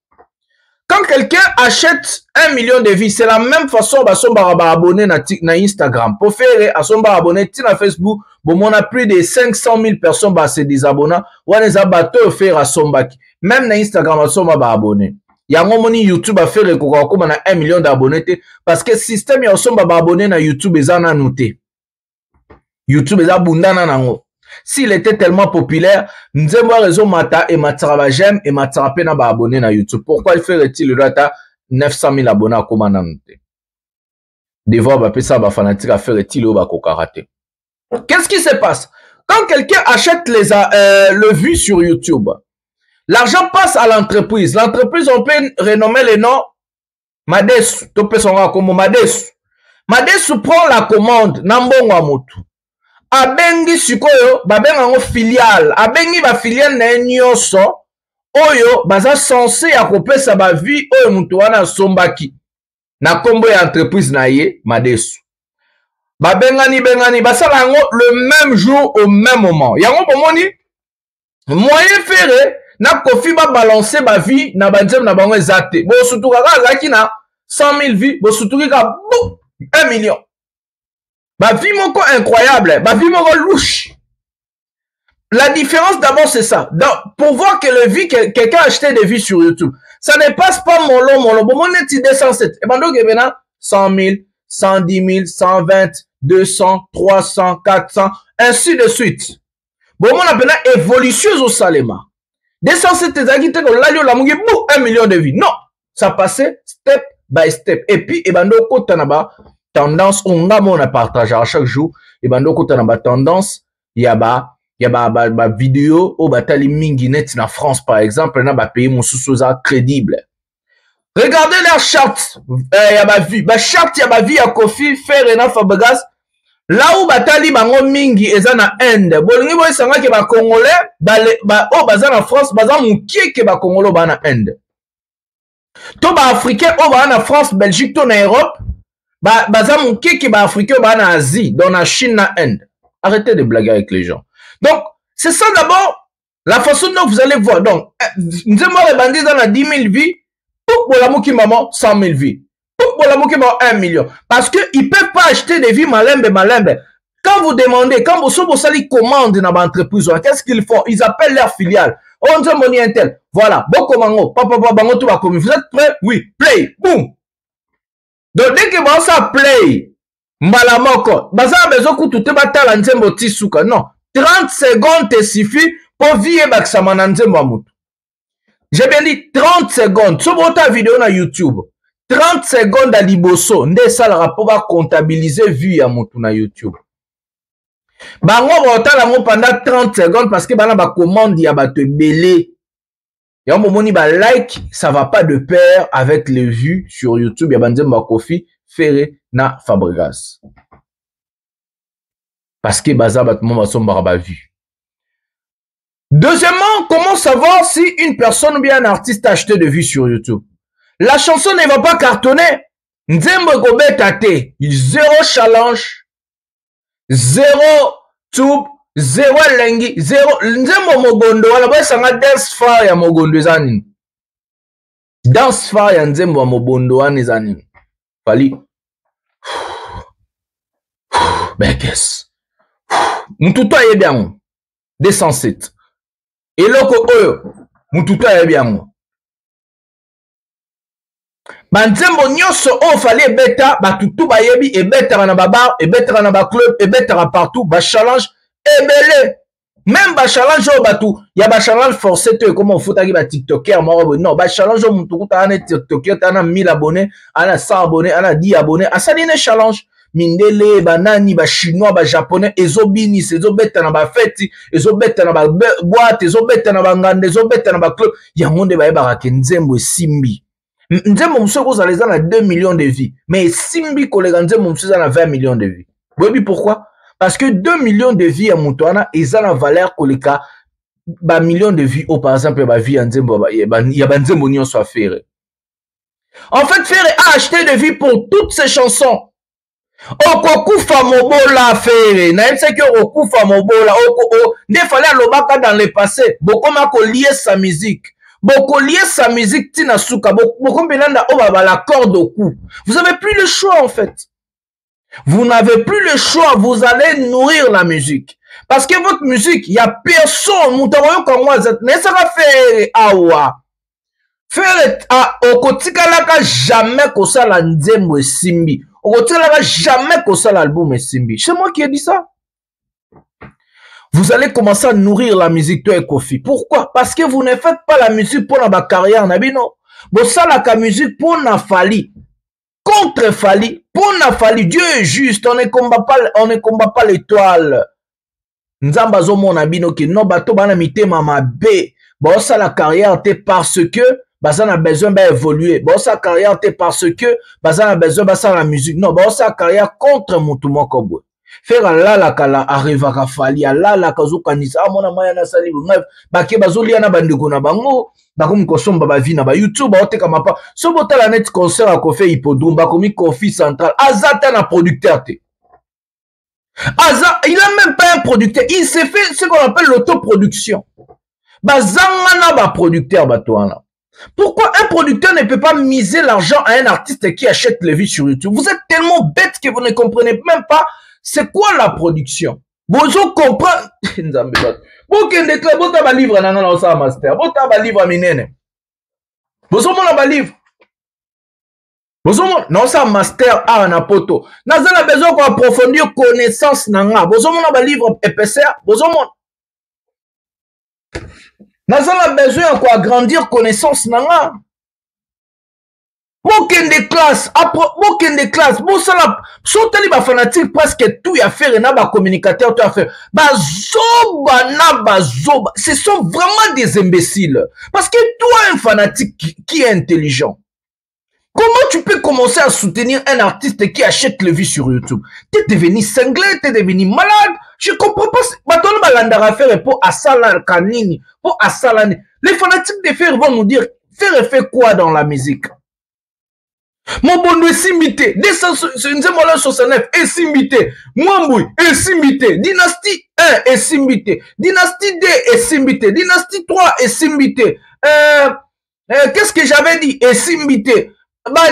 Quand quelqu'un achète 1 million de vies, c'est la même façon abonné na Instagram. Pour faire abonné na Facebook, bon, on a plus de 500 000 personnes se désabonnent. On les a faire à Sombaki. Même na Instagram, on abonné. Il y a un moment YouTube a fait le coco comme 1 million d'abonnés parce que le système y a abonné na YouTube ils en a noté. YouTube est abondant nango. S'il était tellement populaire, nous avons raison mata et matara j'aime et matara pena ba abonné na YouTube. Pourquoi il ferait-il le data 900 000 abonnés à comment noté? Devant ba pesa ba fanatique à ferait-il le ba kokaraté. Qu'est-ce qui se passe? Quand quelqu'un achète le vue sur YouTube, l'argent passe à l'entreprise. L'entreprise, on peut renommer le nom Madesu. Topé son comme Madesu. Madesu prend la commande. Nambongo amutu. Abengi sikoyo, babenga ngo filiale. Abengi ba filiale na nyoso. Oyo, baza censé akopesa ba vie. Oyo mutu wana sombaki. Na kombo ya entreprise na ye, Madesu. Bengani, basala yango le même jour au même moment. Yango pomoni, moyen ferré, na kofi ba balancer ba vie, na banzem na bango ezate. Bo sutuka zaki na 100 000 vies, bo sutuka 1 million. Ba vie moko incroyable, ba vie moko louche. La différence d'abord c'est ça. Donc, pour voir que le vie, quelqu'un a acheté des vies sur YouTube, ça ne passe pas mollo. Bon, mon est 207. Et ben donc, 100 000, 110 000, 120, 200, 300, 400, ainsi de suite. Bon, on appelle évolution au Salema. 207 exactement, là, il y a 1 million de vies. Non, ça passait step by step. Et puis, et ben, donc, tendance, on a partagé à chaque jour. Et ben, donc, tendance, il y a vidéo, au batali minginet na France, par exemple, na ba pays mon sous-sosa crédible. Regardez leur charte, y a ma vie, charte y a ma vie à Kofi, faire ena Fabregas, là où batali bango mingi eza na Inde, bolingi boy sanga ke ba Congolais, baza na France, baza mukie ke ba Congolais ba na Inde. To ba Africain o ba na France, Belgique, to na Europe, baza mukie ke ba Africain ba na Asie, dans la Chine na Inde. Arrêtez de blaguer avec les gens. Donc, c'est ça d'abord, la façon dont vous allez voir. Donc, nous avons les bandits dans la 10 000 vies, pour la mouki maman, 100 000 vies. Pour la mouki maman, 1 million. Parce qu'ils ne peuvent pas acheter des vies malembe. Quand vous demandez, quand vous sali commande dans l'entreprise, qu'est-ce qu'ils font? Ils appellent leur filiale. On dit mon intel. Voilà. Boko mango. Papa bango tout va comme. Vous êtes prêts? Oui. Play. Boum. Donc dès que vous ça play, mbalamoko. Baza besoin que tout te batala nzembo tisuka. Non. 30 secondes te suffit pour vivre baksama na nzembo amutu. J'ai bien dit 30 secondes. Sur votre vidéo sur YouTube. 30 secondes à liboso. Nde ça le rapport va comptabiliser vue à mutu na YouTube. Bango ba pendant 30 secondes parce que bana ba commande ya ba te belé. Ya momoni ba like, ça va pas de pair avec les vues sur YouTube ya banzemba Kofi Ferré na Fabregas. Parce que baza ba tout monde va somba ba vue. Deuxièmement, comment savoir si une personne ou bien un artiste a acheté de vues sur YouTube? La chanson ne va pas cartonner. Nzembo gobeta te, 0 challenge. 0 tube, 0 lengi, 0 nzembo mogondo wala boy sanga dance fire ya mogondo ezani. Dance fire ya nzembo wa mogondo wana ezani. Fali. Bekes. Mututo ayebi yango. 207. Eloko oyo mututo ayebi yango. Banzembo nyonso o fali ebeta batutu bayebi ebeta na babar ebeta na ba club ebeta partout ba challenge ebele même ba challenge o batu ya ba challenge forcé to comme on foutaki ba tiktoker mo non ba challenge o mutu ta na tiktoker ta na 1000 abonnés ana 100 abonnés ana 10 abonnés asali ne challenge mindele banani ba chinois ba japonais ezobini ezobeta na ba fête ezobeta na ba boîte ezobeta na ba ngande ezobeta na ba club ya monde ba yeba ka nzembo esimbi. Nzembo msoko za les na 2 millions de vies. Mais simbi kolega nzembo msoko na 20 millions de vies. Vous savez pourquoi? Parce que 2 millions de vies à Moutouana, ils ont la valeur koleka ba millions de vies au par exemple ba vie nzembo ya ba nzembo nyon soit Ferré. En fait, Ferré a acheté des vies pour toutes ses chansons. Okokufa mobola Ferré. Na yetse que okufa mobola ne fallait lobaka dans le passé. Bokoma ko lier sa musique. Beaucoup lier sa musique tina souka beaucoup belanda oba la corde au cou. Vous avez plus le choix en fait. Vous n'avez plus le choix, vous allez nourrir la musique. Parce que votre musique, il y a personne, moutaroyo comme moi, ne sera fait awa. Faire okotikalaka jamais kosa la nzembo simbi. Okotikalaka jamais kosa l'album simbi. C'est moi qui ai dit ça. Vous allez commencer à nourrir la musique toi et Kofi. Pourquoi? Parce que vous ne faites pas la musique pour la carrière, non. Vous savez la musique pour la Fali. Contre Fali. Pour la Fali. Dieu est juste. On ne combat pas l'étoile. Nzamba zo mon abino ki no bato bana mite mama B. Bon ça la carrière te parce que bazan a besoin d'évoluer. Bon ça carrière te parce que bazan a besoin de la musique. Non, bon ça carrière contre mutumo kobo. Faire la kala arriva ka Fali la kazo kanisa amona maya na sali ngef bake bazoli na bandeko na bango bakomi kosomba ba vie na ba YouTube ba oteka mapa so botala net concert a Kofi Hippodrome bakomi Kofi Central azata na producteur te. Aza, il a même pas un producteur, il s'est fait ce qu'on appelle l'autoproduction. Bazangana ba producteur batoana. Pourquoi un producteur ne peut pas miser l'argent à un artiste qui achète les vues sur YouTube? Vous êtes tellement bête que vous ne comprenez même pas c'est quoi la production. Vous comprenez. Vous kende club, vous avez un livre dans master, vous avez un livre à minene. Vous avez un livre. Vous avez un master à un poto. Vous avez besoin d'approfondir connaissance nanga. Vous avez un livre épaisseur. Vous avez besoin d'agrandir connaissance nanga. Aucun des classes, bon ça la, sont tali ba fanatique presque tout y a faire na ba communicateur tout à faire. Bazoba na bazoba, ce sont vraiment des imbéciles. Parce que toi un fanatique qui est intelligent, comment tu peux commencer à soutenir un artiste qui achète le vues sur YouTube? T'es devenu cinglé, t'es devenu malade. Je comprends pas. Batono balandara faire pour asala kanini, pour asala. Les fanatiques de faire vont nous dire faire fait quoi dans la musique? Mon bon est simité. 269 est simité. Mwambouy est simité. Dynastie 1 est simité. Dynastie 2 est simité. Dynastie 3 est simité. Qu'est-ce que j'avais dit? Est simité.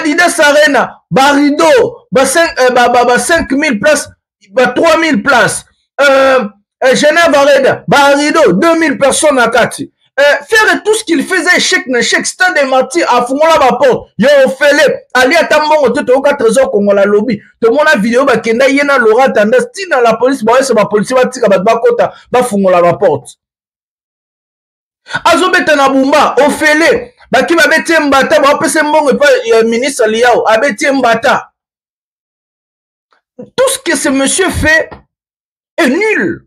Didas Arena, Barido, 5000 places. 3000 places. Genève Areda, Barido, 2000 personnes à Kati. Faire tout ce qu'il faisait, échec, stade des martyrs, à Fungola Baport, yo Fele, Ali Atambon, tout au 4 trésor Kongola Lobby, tout le monde a vidéo, Kenda Yena, Laura Tandas, Tina, la police, c'est ma police, va tika, Bakota, Fungola Baport. Azobeta Nabumba, Ofele, Baki va beti Mbata, Bapese Mbong, et pas ministre Liao, Abeti Mbata. Tout ce que ce monsieur fait est nul.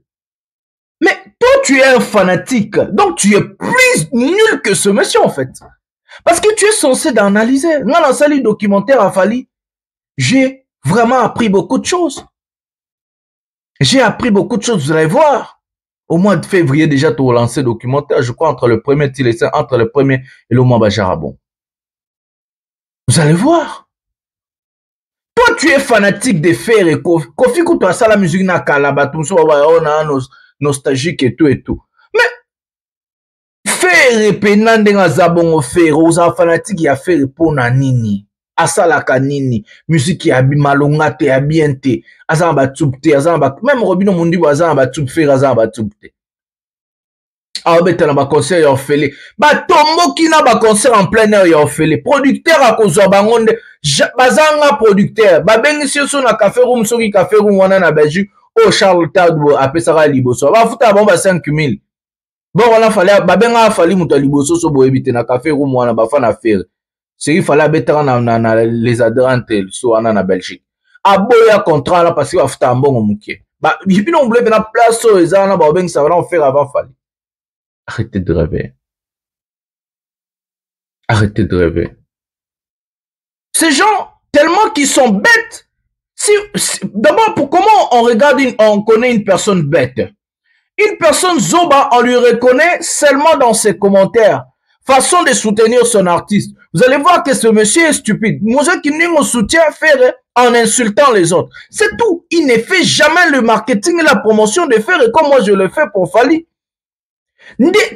Mais toi, tu es un fanatique. Donc, tu es plus nul que ce monsieur, en fait. Parce que tu es censé d'analyser. Moi, dans ce documentaire à Fali, j'ai vraiment appris beaucoup de choses. J'ai appris beaucoup de choses, vous allez voir. Au mois de février, déjà, tu as lancé le documentaire, je crois, entre le premier et le mois Bajarabon. Vous allez voir. Toi, tu es fanatique de faire et Kofi Koutou ça la musique na kalaba, tout ça, on a nostalgique et tout. Mais, faire et penande nga zabongo faire, aux fanatiques y a faire pour na nini. Asala kanini, musique y a malonga te, a bien te, azamba tubte, azamba, même Robino Mundi azamba tub faire, azamba tubte. Ah, ben, t'as un concert y'a offert. Bah, tombo qui n'a pas concert en plein air y'a offert. Producteur à cause de bangonde, bazanga producteur. Bah, ben, si on a café room, soki café room, on a na Belgique, oh, Charles Tadbo, après ça, à Liboso. Bah, fouta bon, bah, 5000. Bon, on a fallu, bah, ben, a fallu, mouta Liboso, so, bo, éviter na café room, on a, bah, fan affaire. C'est qu'il fallait mettre na les adhérents, so, on a na Belgique. A boya contrat, là, parce qu'il va fouta un bon, mouké. Bah, il y a une place, so, les gens, bah, ben, ça va en faire avant, fallait. Arrêtez de rêver. Arrêtez de rêver. Ces gens, tellement qu'ils sont bêtes. D'abord, comment on connaît une personne bête? Une personne zoba, on lui reconnaît seulement dans ses commentaires. Façon de soutenir son artiste. Vous allez voir que ce monsieur est stupide. Moi, qui nous soutient faire en insultant les autres. C'est tout. Il ne fait jamais le marketing et la promotion de faire comme moi je le fais pour Fali.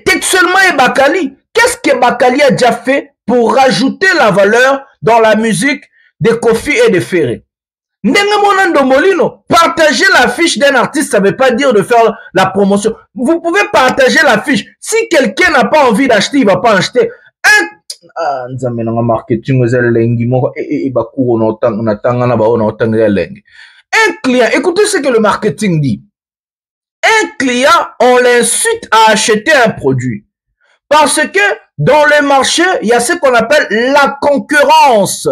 Textuellement et Bakali, qu'est-ce que Bakali a déjà fait pour rajouter la valeur dans la musique de Kofi et de Ferré? Partager l'affiche d'un artiste, ça ne veut pas dire de faire la promotion. Vous pouvez partager l'affiche. Si quelqu'un n'a pas envie d'acheter, il ne va pas acheter. Un client, écoutez ce que le marketing dit. Un client, on l'insulte à acheter un produit. Parce que dans le marché, il y a ce qu'on appelle la concurrence.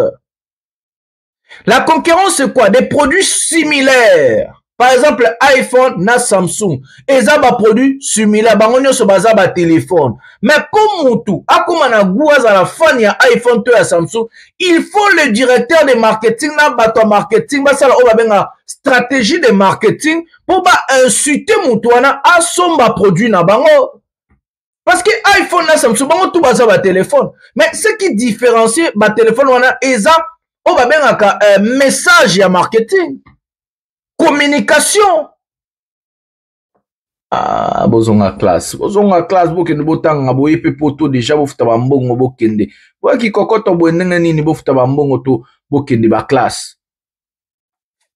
La concurrence, c'est quoi? Des produits similaires. Par exemple, iPhone na Samsung. Et ça, ba produit similaire. Bangonyo so baza ba téléphone. Mais comme tout, à comme on a gouaz à la fin, il y a iPhone, tu as Samsung. Il faut le directeur de marketing, na bato marketing, ba ça la oba benga stratégie de marketing, pour ba insulter moutouana à son ba produit na bango. Parce que iPhone na Samsung, bango tout baza ba téléphone. Mais ce qui différencie ba téléphone wana, et ça, oba benga message ya marketing. Communication. Ah, bozonga classe, bokende botanga boye pe poto déjà bofuta ba mbongo bokende. Boye ki kokoto boye ndenge nini bofuta ba mbongo to bokende ba classe.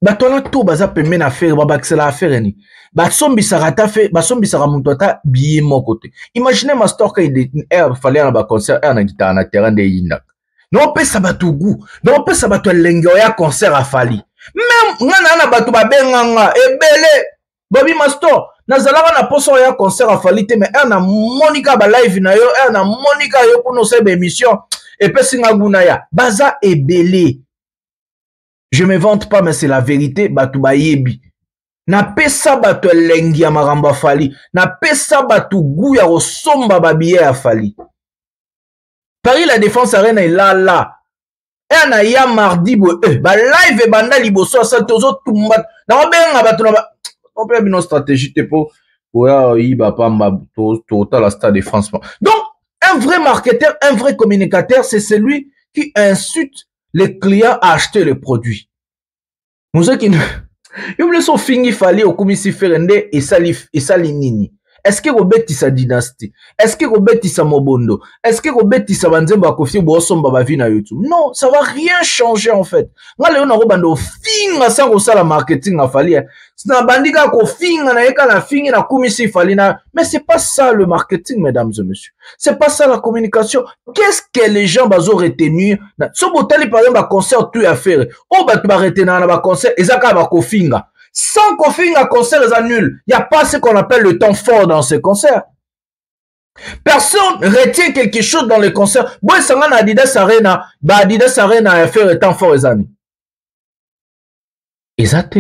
Bato na to baza pembe na faire ba baxela affaire ni. Ba sombisa rata fe, ba sombisa ra muntu ata biye moko te. Imaginez master ka ide fallait na ba concert na guitare na terrain de yinda. Non pesa bato goût, non pesa bato lenge ya concert a Fali. Même ngana na bato ba benganga ebele Bobby Master nazalaka na poso ya concert a Fali te mais na Monica ba live na yo na Monica yo pour nos émission et pe singa guna ya baza ebele. Je me vante pas mais c'est la vérité bato ba yebi. Na pesa bato lengi ya maramba Fali, na pesa bato gu ya osomba ba billet a Fali. Paris la Défense Arena est là. Et na ya mardi bo ba live e banda liboso sa tozo tumba na benga bato na on peut une stratégie te pour y ba pamba total la Stade de France. Donc un vrai marketeur, un vrai communicateur, c'est celui qui insulte les clients à acheter le produit. Nous qui nous le sont fini Fali au commissi ferende et sali nini. Est-ce que Robetisa dynastie? Est-ce que Robetisa Mobondo? Est-ce que Robetisa Banzemba Kofi Bossomba Bavi na YouTube? Non, ça va rien changer en fait. Nga leo na robando finga sango sala marketing na fali. Na bandika ko finga na eka na finga na kumisi fali na. Mais c'est pas ça le marketing, mesdames et messieurs. C'est pas ça la communication. Qu'est-ce que les gens bazo retenir? So botali par exemple ba concert tout à faire. Oh ba tu ba retenir na ba concert ezaka ba ko finga. Sans qu'on finisse un concert, c'est nul. Il n'y a pas ce qu'on appelle le temps fort dans ces concerts. Personne retient quelque chose dans les concerts. Bon, ça va Adidas Arena. Bah, Adidas Arena a fait le temps fort, les amis. Exact.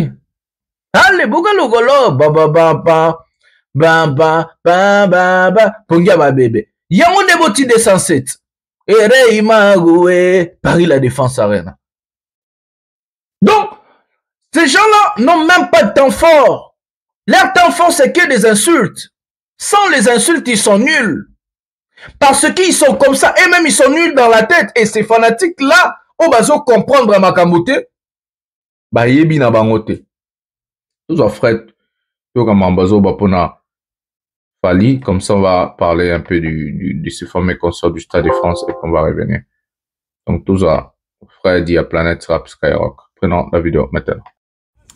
Allez, bougalogolo, pongia ba bébé. Yango de boti de 107. Ere imagoué, Paris la Défense Arena. Donc, ces gens-là n'ont même pas de temps fort. Leur temps fort, c'est que des insultes. Sans les insultes, ils sont nuls. Parce qu'ils sont comme ça, et même ils sont nuls dans la tête. Et ces fanatiques-là, on va comprendre à Makamote. Bah, yebi na bangote. Tout ça, Fred. Tout comme Ambazo, Bapona. Fali. Comme ça, on va parler un peu de ce fameux concert du Stade de France et qu'on va revenir. Donc, tout ça, Fred dit à Planète Rap Skyrock. Prenons la vidéo maintenant.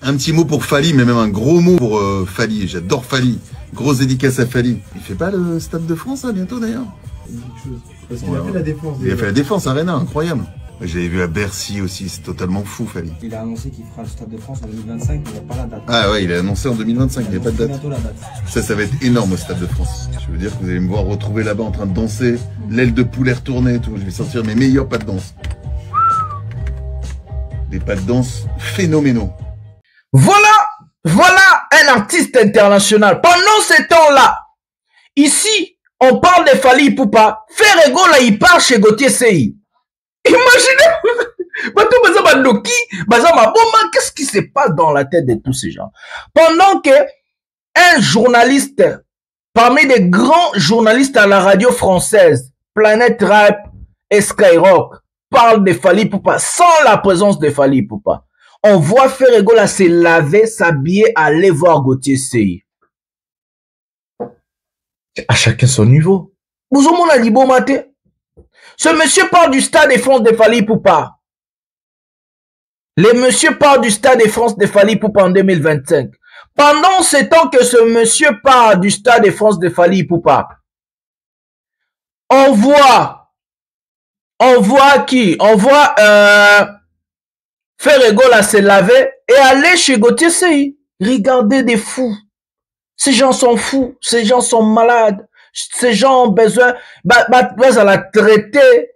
Un petit mot pour Fali, mais même un gros mot pour Fali. J'adore Fali. Grosse dédicace à Fali. Il fait pas le Stade de France, là, bientôt, d'ailleurs? Parce qu'il a fait la Défense. Il a fait la Défense Arena, incroyable. J'avais vu à Bercy aussi, c'est totalement fou, Fali. Il a annoncé qu'il fera le Stade de France en 2025, mais il n'y a pas la date. Ah ouais, il a annoncé en 2025, il n'y a pas de date. Bientôt la date. Ça va être énorme au Stade de France. Je veux dire que vous allez me voir retrouver là-bas en train de danser, l'aile de poulet retournée et tout. Je vais sortir mes meilleurs pas de danse. Des pas de danse phénoménaux. Voilà un artiste international. Pendant ces temps-là, ici, on parle de Fali Ipupa. Ferrego, là, il part chez Gauthier Sey. Imaginez, qu'est-ce qui se passe dans la tête de tous ces gens? Pendant que un journaliste, parmi les grands journalistes à la radio française, Planète Rap et Skyrock, parle de Fali Ipupa sans la présence de Fali Ipupa. On voit Ferrego là se laver, s'habiller, aller voir Gauthier Sey. À chacun son niveau. Vous avez dit bon matin. Ce monsieur part du Stade de France de Fali Ipupa. Le monsieur part du Stade de France de Fali Ipupa en 2025. Pendant ce temps que ce monsieur part du Stade de France de Fali Ipupa, on voit qui? On voit Ferrego là se laver et aller chez Gauthier Sey. Regardez des fous. Ces gens sont fous. Ces gens sont malades. Ces gens ont besoin. À la traiter.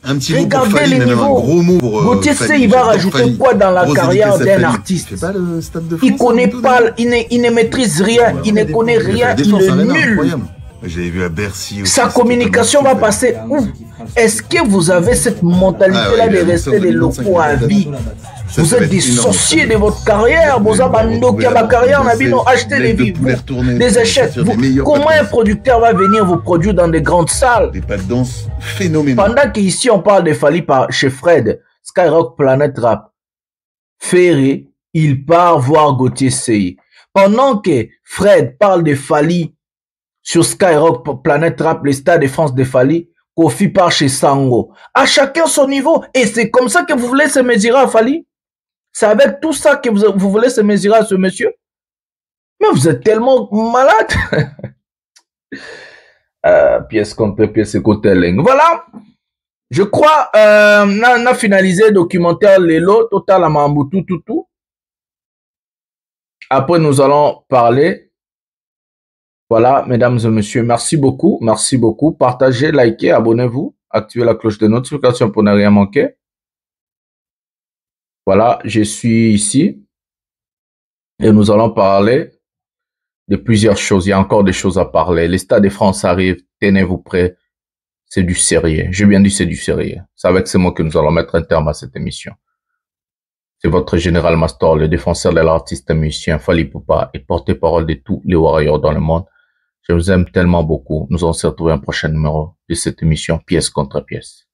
Un petit mot pour Fali, mais même un gros mot pour Gauthier Sey, il va rajouter quoi dans la carrière d'un artiste? Il fait pas le Stade de France. Il connaît pas, il ne maîtrise rien. Il ne connaît rien. Il est nul. J'avais vu à Bercy aussi. Sa communication va passer où? Est-ce que vous avez cette mentalité-là de rester des locaux à vie? Vous êtes dissociés de votre carrière. Vous avez ma carrière, achetez des vivres, des échecs. Comment un producteur va venir vous produire dans des grandes salles? Des pas de danse phénoménaux. Pendant qu'ici on parle de Fali chez Fred, Skyrock, Planète Rap, Ferré, il part voir Gauthier Sey. Pendant que Fred parle de Fali sur Skyrock, Planète Rap, le Stade de France de Fali, Kofi part chez Sango. À chacun son niveau. Et c'est comme ça que vous voulez se mesurer à Fali? C'est avec tout ça que vous voulez se mesurer à ce monsieur? Mais vous êtes tellement malade. Pièce contre pièce côté ligne. Voilà. Je crois, on a finalisé le documentaire Lelo, Total à Mambutu, tout. Après, nous allons parler. Voilà, mesdames et messieurs, merci beaucoup. Merci beaucoup. Partagez, likez, abonnez-vous. Activez la cloche de notification pour ne rien manquer. Voilà, je suis ici. Et nous allons parler de plusieurs choses. Il y a encore des choses à parler. Les Stades de France arrivent. Tenez-vous prêts. C'est du sérieux. J'ai bien dit c'est du sérieux. C'est avec ces mots que nous allons mettre un terme à cette émission. C'est votre Général Mastor, le défenseur de l'artiste musicien Fali Ipupa et porte-parole de tous les warriors dans le monde. Je vous aime tellement beaucoup. Nous allons se retrouver un prochain numéro de cette émission Pièce contre pièce.